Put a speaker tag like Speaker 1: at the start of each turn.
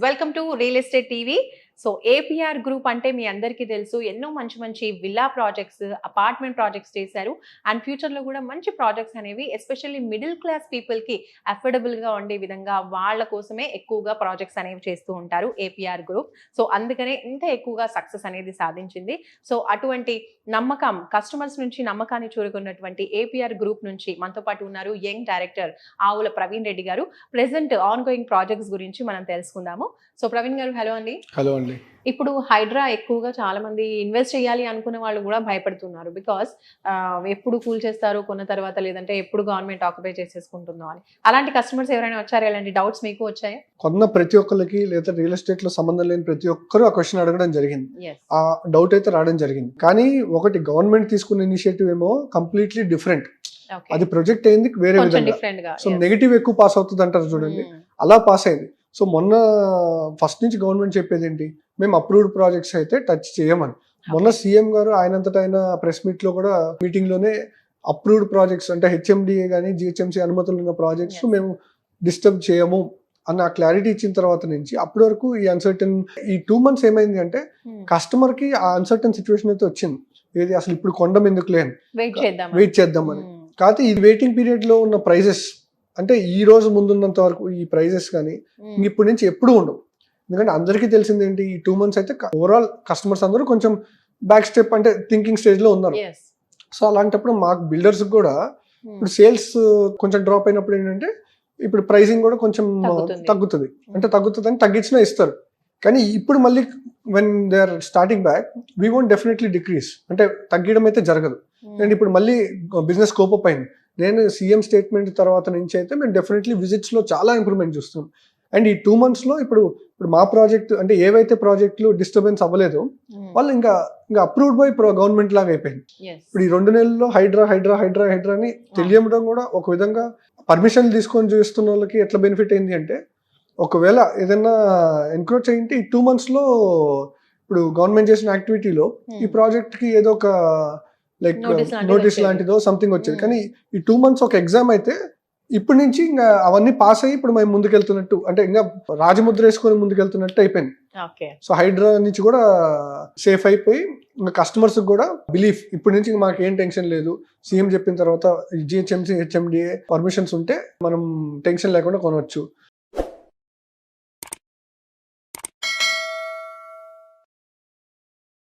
Speaker 1: Welcome to real estate TV. So APR group అంటే మీ అందరికీ తెలుసు, ఎన్నో మంచి మంచి విల్లా ప్రాజెక్ట్స్, అపార్ట్మెంట్ ప్రాజెక్ట్స్ చేశారు. అండ్ ఫ్యూచర్లో కూడా మంచి ప్రాజెక్ట్స్ అనేవి ఎస్పెషల్లీ మిడిల్ క్లాస్ పీపుల్కి అఫోర్డబుల్గా ఉండే విధంగా వాళ్ళ కోసమే ఎక్కువగా ప్రాజెక్ట్స్ అనేవి చేస్తూ ఉంటారు ఏపీఆర్ గ్రూప్. సో అందుకనే ఇంత ఎక్కువగా సక్సెస్ అనేది సాధించింది. సో అటువంటి నమ్మకం, కస్టమర్స్ నుంచి నమ్మకాన్ని చూరుకున్నటువంటి ఏపీఆర్ గ్రూప్ నుంచి మనతో పాటు ఉన్నారు యంగ్ డైరెక్టర్ ఆవుల ప్రవీణ్ రెడ్డి గారు. ప్రెసెంట్ ఆన్ గోయింగ్ ప్రాజెక్ట్స్ గురించి మనం తెలుసుకుందాము. సో ప్రవీణ్ గారు, హలో అండి.
Speaker 2: హలో అండి.
Speaker 1: ఇప్పుడు హైడ్రా ఎక్కువగా చాలా మంది ఇన్వెస్ట్ చేయాలి అనుకునే వాళ్ళు కూడా భయపడుతున్నారు. బికాస్ ఎప్పుడు కూల్ చేస్తారు కొన్న తర్వాత, లేదంటే ఎప్పుడు గవర్నమెంట్ ఆక్యుపై చేసేసుకుంటుందో అని. అలాంటి కస్టమర్స్ ఎవరైనా వచ్చారు? ఎలాంటి డౌట్స్ మీకు వచ్చాయి?
Speaker 2: కొన్న ప్రతి ఒక్కరికి లేదా రియల్ ఎస్టేట్ లో సంబంధం లేని ప్రతి ఒక్కరు ఆ క్వశ్చన్ అడగడం జరిగింది.
Speaker 1: Yes.
Speaker 2: ఆ డౌట్ అయితే రావడం జరిగింది. కానీ ఒకటి గవర్నమెంట్ తీసుకున్న ఇనిషియేటివ్ ఏమో కంప్లీట్లీ డిఫరెంట్.
Speaker 1: Okay.
Speaker 2: అది ప్రొజెక్ట్ అయింది వేరే
Speaker 1: కొంచెం
Speaker 2: విధంగా.
Speaker 1: different గా.
Speaker 2: So
Speaker 1: Yes.
Speaker 2: నెగిటివ్ ఎక్కువ పాస్ అవుతుంది అంటారు చూడండి, అలా పాస్ అయింది. సో మొన్న ఫస్ట్ నుంచి గవర్నమెంట్ చెప్పేది ఏంటి, మేము అప్రూవ్డ్ ప్రాజెక్ట్స్ అయితే టచ్ చేయమని. మొన్న సీఎం గారు ఆయనంతటా ఆయన ప్రెస్ మీట్ లో కూడా మీటింగ్ లోనే అప్రూవ్డ్ ప్రాజెక్ట్స్ అంటే హెచ్ఎండిఏ కానీ జిహెచ్ఎంసీ అనుమతులు ఉన్న ప్రాజెక్ట్స్
Speaker 1: Yes.
Speaker 2: మేము డిస్టర్బ్ చేయము అన్న క్లారిటీ ఇచ్చిన తర్వాత నుంచి అప్పటి వరకు ఈ అన్సర్టన్ ఈ 2 months ఏమైంది అంటే కస్టమర్ కి ఆ అన్సర్టన్ సిచ్యువేషన్ అయితే వచ్చింది. ఏది అసలు ఇప్పుడు కొండం ఎందుకు లేని వెయిట్ చేద్దామని. కాకపోతే ఈ వెయిటింగ్ పీరియడ్ లో ఉన్న ప్రైజెస్ అంటే ఈ రోజు ముందున్నంత వరకు ఈ ప్రైజెస్ కానీ ఇప్పటి నుంచి ఎప్పుడు ఉండవు. ఎందుకంటే అందరికీ తెలిసింది ఏంటి, ఈ 2 months అయితే ఓవరాల్ కస్టమర్స్ అందరూ కొంచెం బ్యాక్ స్టెప్ అంటే థింకింగ్ స్టేజ్ లో ఉన్నారు. సో అలాంటప్పుడు మాకు బిల్డర్స్ కూడా ఇప్పుడు సేల్స్ కొంచెం డ్రాప్ అయినప్పుడు ఏంటంటే ఇప్పుడు ప్రైసింగ్ కూడా కొంచెం తగ్గుతుంది. అంటే తగ్గుతుందని తగ్గించినా ఇస్తారు. కానీ ఇప్పుడు మళ్ళీ when they are starting back we won't definitely decrease, అంటే తగ్గడం అయితే జరగదు. అండ్ ఇప్పుడు మళ్ళీ బిజినెస్ స్కోప్ అప్ అయింది. నేను సీఎం స్టేట్మెంట్ తర్వాత నుంచి అయితే మేము డెఫినెట్లీ విజిట్స్ లో చాలా ఇంప్రూవ్మెంట్ చూస్తున్నాం. అండ్ ఈ 2 months లో ఇప్పుడు మా ప్రాజెక్ట్ అంటే ఏవైతే ప్రాజెక్టులు డిస్టర్బెన్స్ అవ్వలేదో వాళ్ళు ఇంకా అప్రూవ్డ్ బై గవర్నమెంట్ లాగా అయిపోయింది. ఇప్పుడు ఈ 2 నెలల్లో హైడ్రా అని తెలియడం కూడా ఒక విధంగా పర్మిషన్ తీసుకొని చూస్తున్న వాళ్ళకి ఎట్లా బెనిఫిట్ అయింది అంటే, ఒకవేళ ఏదైనా ఎన్క్రోచ్ అయ్యింటే ఈ 2 months లో ఇప్పుడు గవర్నమెంట్ చేసిన యాక్టివిటీలో ఈ ప్రాజెక్ట్ కి ఏదో ఒక లైక్ నోటీస్ లాంటిదో సంథింగ్ వచ్చేది. కానీ ఈ 2 months ఒక ఎగ్జామ్ అయితే ఇప్పటి నుంచి ఇంకా అవన్నీ పాస్ అయ్యి ఇప్పుడు మేము ముందుకెళ్తున్నట్టు, అంటే ఇంకా రాజముద్ర వేసుకొని ముందుకెళ్తున్నట్టు అయిపోయింది. సో హైడ్రా నుంచి కూడా సేఫ్ అయిపోయి ఇంకా కస్టమర్స్ కూడా బిలీఫ్ ఇప్పటి నుంచి మాకు ఏం టెన్షన్ లేదు, సీఎం చెప్పిన తర్వాత జిహెచ్ఎంసీ హెచ్ఎండిఏ పర్మిషన్స్ ఉంటే మనం టెన్షన్ లేకుండా కొనవచ్చు.